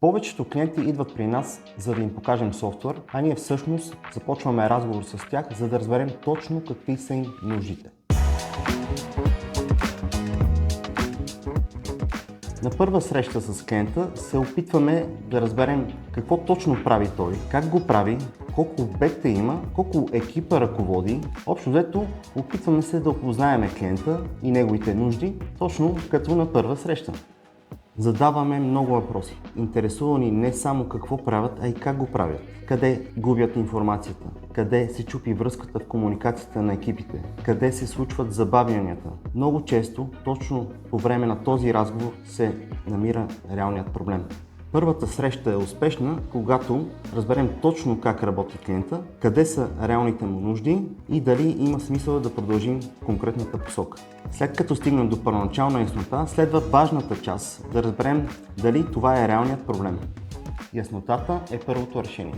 Повечето клиенти идват при нас, за да им покажем софтуер, а ние всъщност започваме разговор с тях, за да разберем точно какви са им нуждите. На първа среща с клиента се опитваме да разберем какво точно прави той, как го прави, колко обекта има, колко екипа ръководи. Общо взето, опитваме се да опознаем клиента и неговите нужди, точно като на първа среща. Задаваме много въпроси. Интересува ни не само какво правят, а и как го правят. Къде губят информацията, къде се чупи връзката в комуникацията на екипите, къде се случват забавянията. Много често, точно по време на този разговор, се намира реалният проблем. Първата среща е успешна, когато разберем точно как работи клиента, къде са реалните му нужди и дали има смисъл да продължим в конкретната посока. След като стигнем до първоначална яснота, следва важната част да разберем дали това е реалният проблем. Яснотата е първото решение.